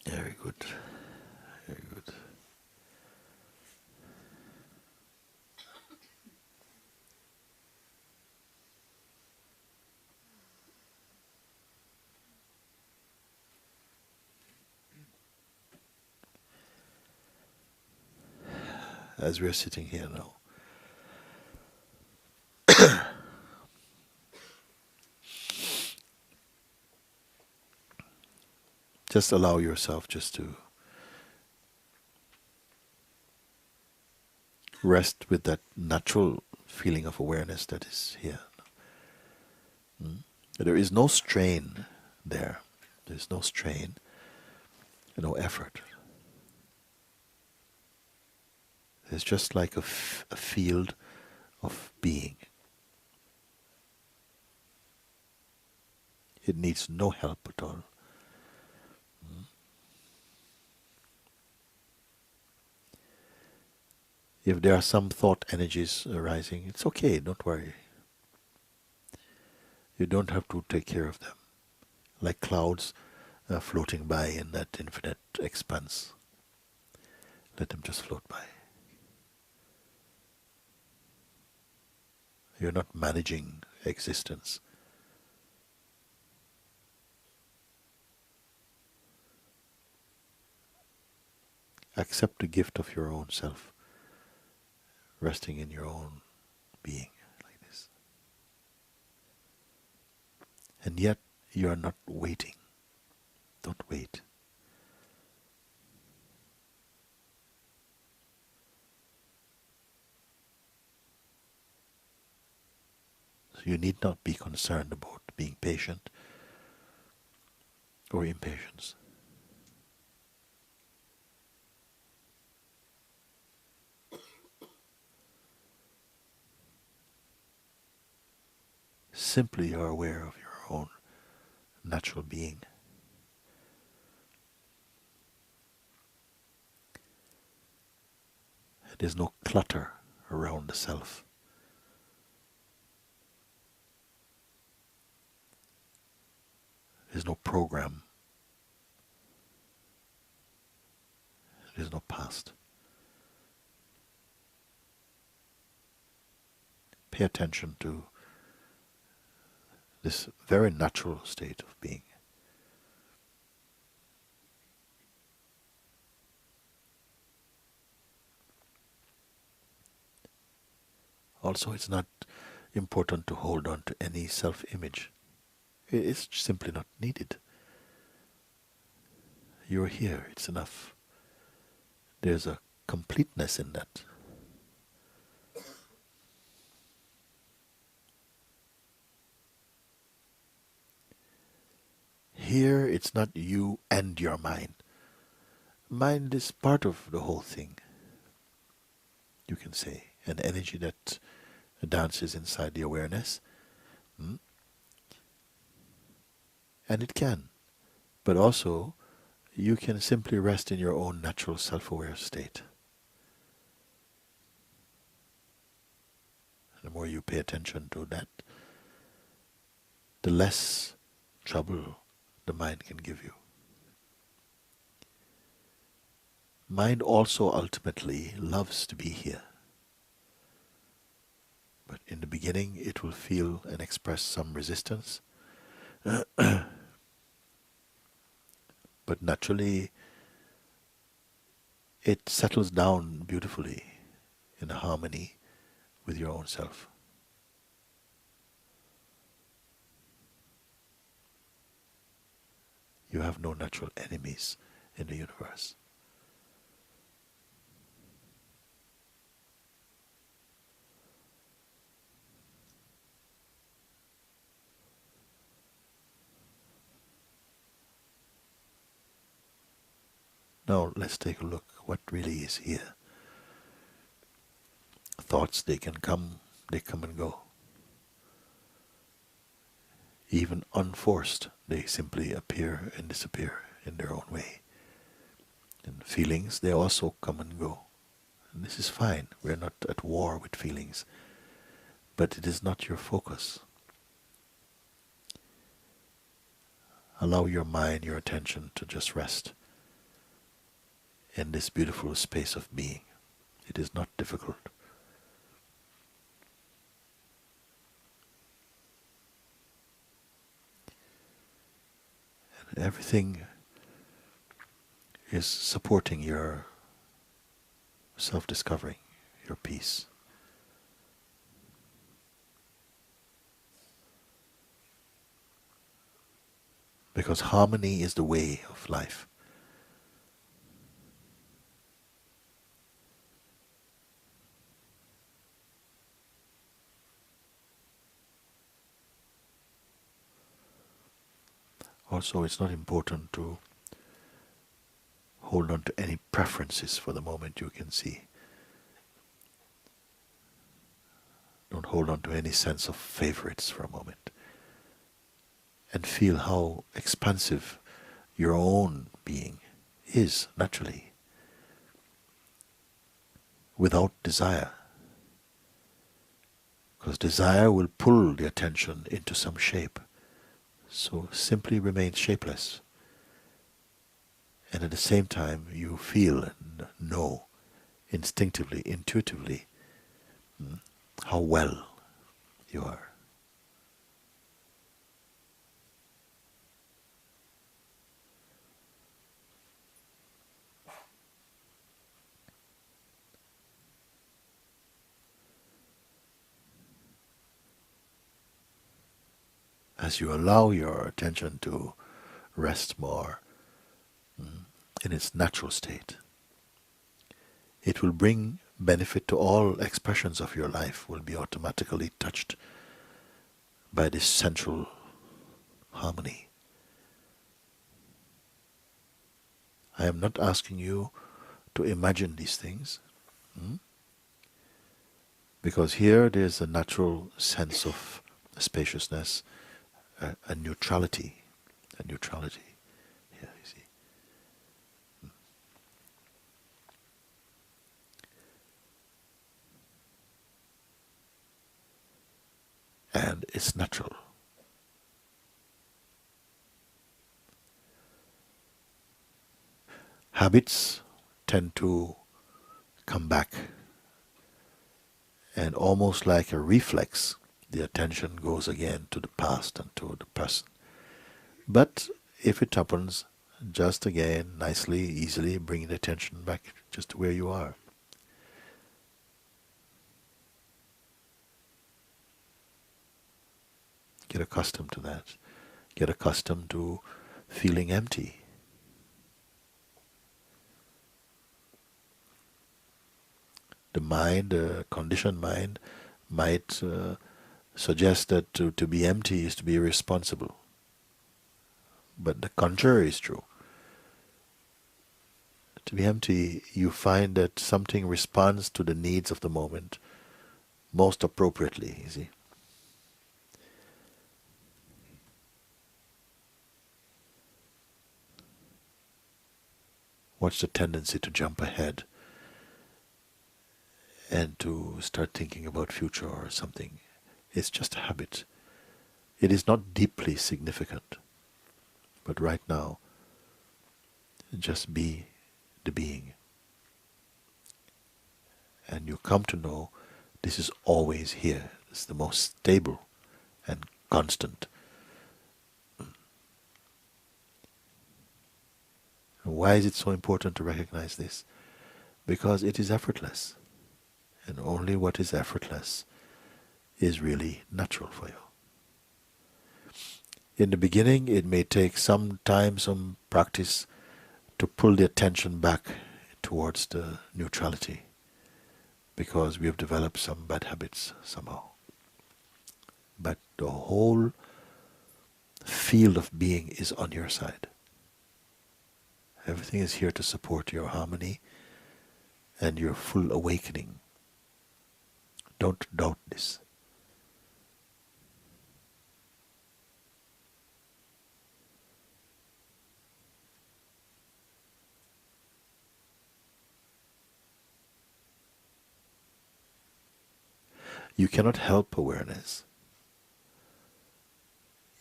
Very good. Very good. As we are sitting here now, just allow yourself just to rest with that natural feeling of awareness that is here. Mm? There is no strain there. There's no strain, no effort. It's just like a field of being. It needs no help at all. If there are some thought energies arising, it's okay, don't worry. You don't have to take care of them. Like clouds floating by in that infinite expanse. Let them just float by. You're not managing existence. Accept the gift of your own self, resting in your own being like this. And yet you are not waiting. Don't wait. So you need not be concerned about being patient or impatience. Simply you are aware of your own natural being. There's no clutter around the self. There's no program. There's no past. Pay attention to this very natural state of being. Also, it's not important to hold on to any self-image. It's simply not needed. You're here, it's enough. There's a completeness in that. Here, it's not you and your mind. Mind is part of the whole thing, you can say. An energy that dances inside the awareness. Mm? And it can. But also, you can simply rest in your own natural self-aware state. The more you pay attention to that, the less trouble the mind can give you. Mind also ultimately loves to be here. But in the beginning, it will feel and express some resistance. But naturally, it settles down beautifully in harmony with your own self. You have no natural enemies in the universe. Now let's take a look what really is here. Thoughts, they come and go. Even unforced, they simply appear and disappear in their own way. And feelings, they also come and go. And this is fine. We're not at war with feelings. But it is not your focus. Allow your mind, your attention to just rest in this beautiful space of being. It is not difficult. And everything is supporting your self-discovery, your peace. Because harmony is the way of life. Also, it's not important to hold on to any preferences for the moment. You can see. Don't hold on to any sense of favorites for a moment. And feel how expansive your own being is naturally, without desire. Because desire will pull the attention into some shape. So simply remain shapeless. And at the same time you feel and know instinctively, intuitively, how well you are. As you allow your attention to rest more in its natural state, it will bring benefit to all expressions of your life, will be automatically touched by this central harmony. I am not asking you to imagine these things, because here there's a natural sense of spaciousness, a neutrality, here you see. And it's natural. Habits tend to come back, and almost like a reflex, the attention goes again to the past and to the present. But if it happens, just again, nicely, easily bring the attention back just to where you are. Get accustomed to that. Get accustomed to feeling empty. The mind, the conditioned mind, might suggest that to be empty is to be irresponsible. But the contrary is true. To be empty, you find that something responds to the needs of the moment most appropriately, you see. What's the tendency to jump ahead and to start thinking about future or something? It's just a habit. It is not deeply significant. But right now, just be the being. And you come to know this is always here. It's the most stable and constant. And why is it so important to recognize this? Because it is effortless. And only what is effortless is really natural for you. In the beginning, it may take some time, some practice to pull the attention back towards the neutrality, because we have developed some bad habits somehow. But the whole field of being is on your side. Everything is here to support your harmony and your full awakening. Don't doubt this. You cannot help awareness.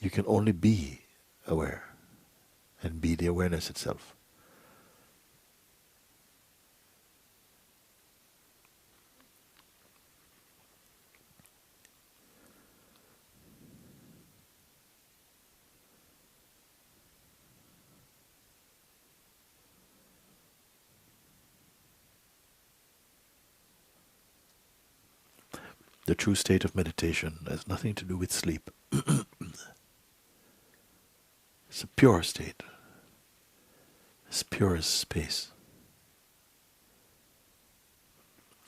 You can only be aware and be the awareness itself. The true state of meditation has nothing to do with sleep. It's a pure state. It's pure as space.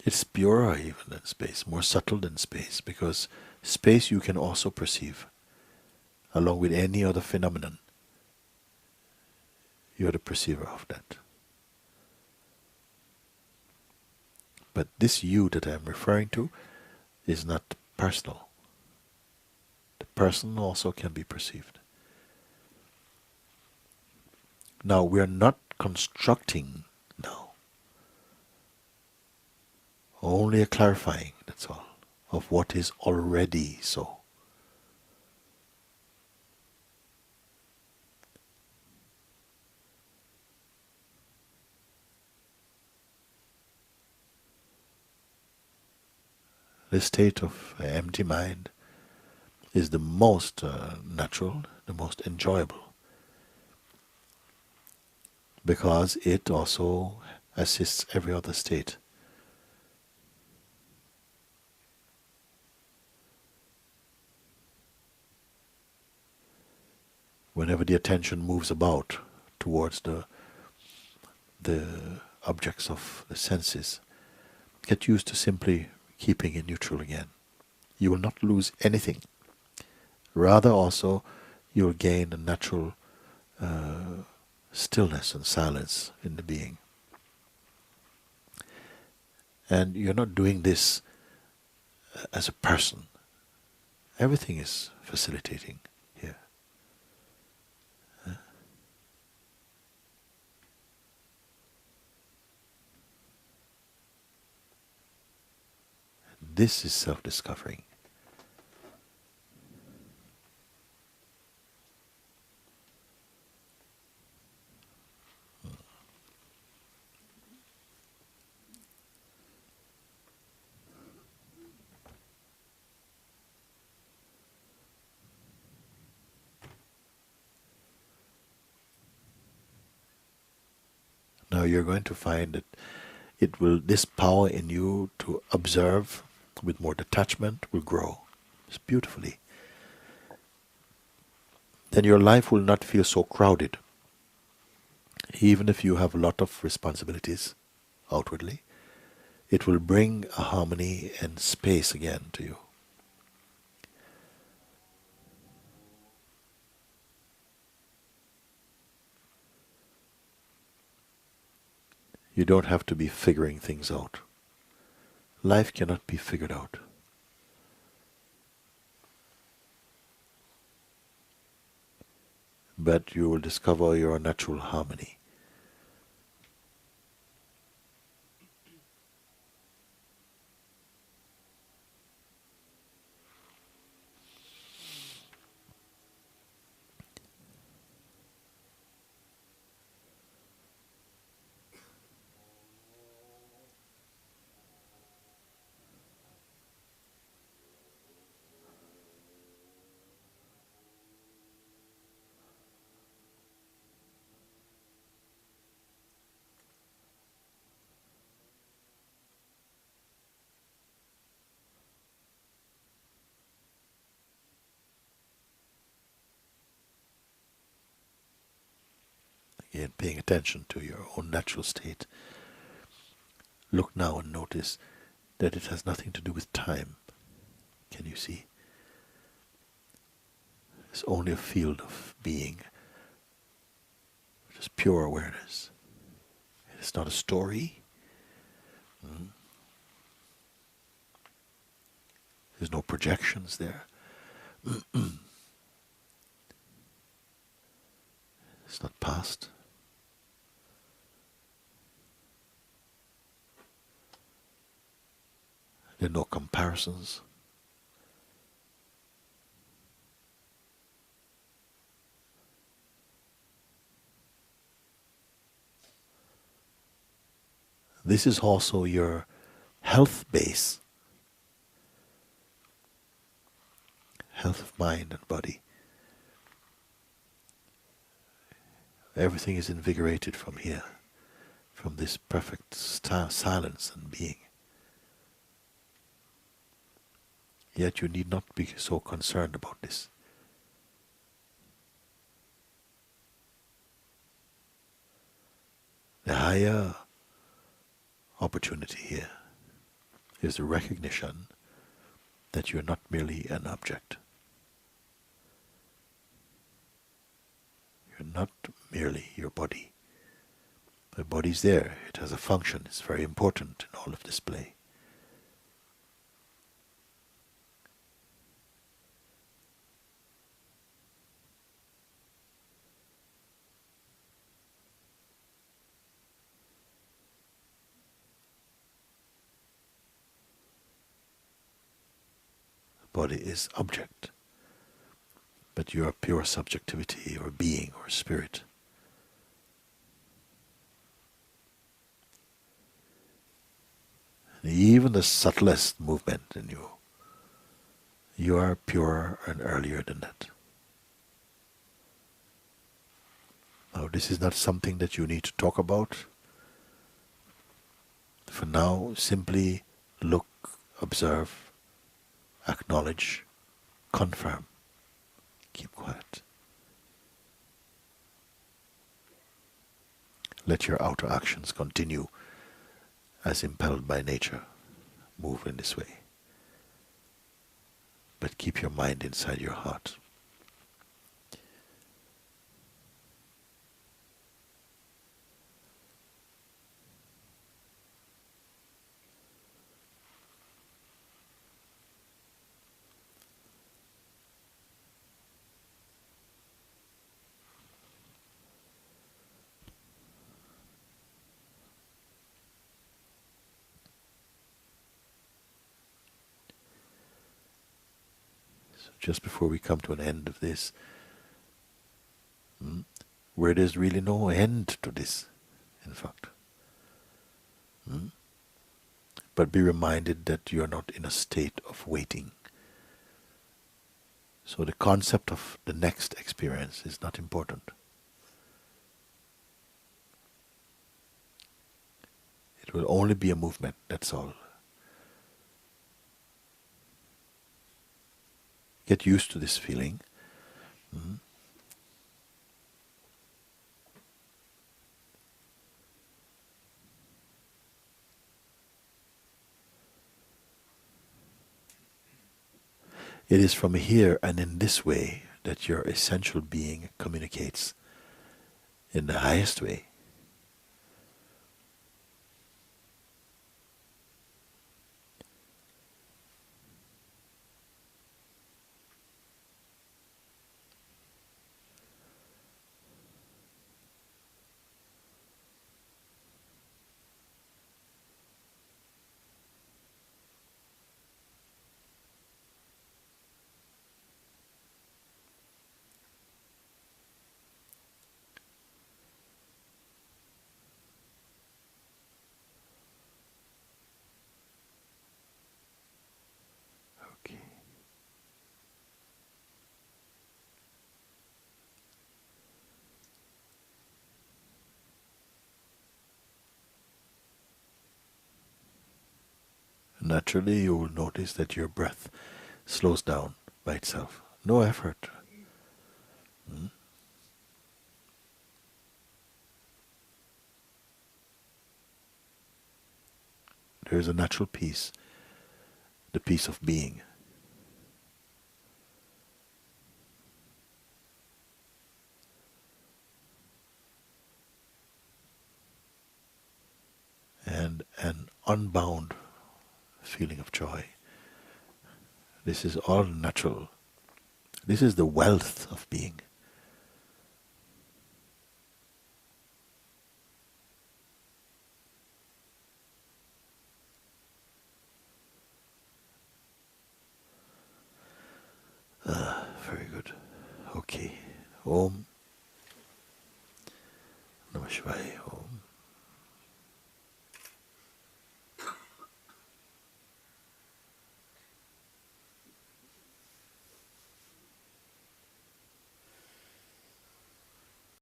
It's purer even than space, more subtle than space, because space you can also perceive, along with any other phenomenon. You're the perceiver of that. But this you that I'm referring to is not personal. The person also can be perceived. Now, we are not constructing now. Only a clarifying, that's all, of what is already so. The state of empty mind is the most natural, the most enjoyable, because it also assists every other state. Whenever the attention moves about towards the objects of the senses, get used to simply keeping it neutral again. You will not lose anything. Rather also, you will gain a natural stillness and silence in the being. And you're not doing this as a person. Everything is facilitating here. This is self-discovering. Now you're going to find that this power in you to observe with more detachment will grow beautifully. Then your life will not feel so crowded. Even if you have a lot of responsibilities outwardly, it will bring a harmony and space again to you. You don't have to be figuring things out. Life cannot be figured out. But you will discover your natural harmony. Again, paying attention to your own natural state. Look now and notice that it has nothing to do with time. Can you see? It's only a field of being, just pure awareness. It's not a story. There's no projections there. It's not past. There are no comparisons. This is also your health base. Health of mind and body. Everything is invigorated from here, from this perfect silence and being. Yet you need not be so concerned about this. The higher opportunity here is the recognition that you're not merely an object. You're not merely your body. The body's there, it has a function, it's very important in all of this play. The body is object, but you are pure subjectivity or being or spirit. And even the subtlest movement in you, you are purer and earlier than that. Now, this is not something that you need to talk about. For now, simply look, observe, acknowledge, confirm. Keep quiet. Let your outer actions continue as impelled by nature. Move in this way. But keep your mind inside your heart. Just before we come to an end of this, where there's really no end to this, in fact. But be reminded that you're not in a state of waiting. So the concept of the next experience is not important. It will only be a movement, that's all. Get used to this feeling. It is from here and in this way that your essential being communicates in the highest way. Okay. Naturally, you will notice that your breath slows down by itself. No effort. There is a natural peace, the peace of being. And an unbound feeling of joy. This is all natural. This is the wealth of being. Very good. Okay. Om Namah Shivaya. Om.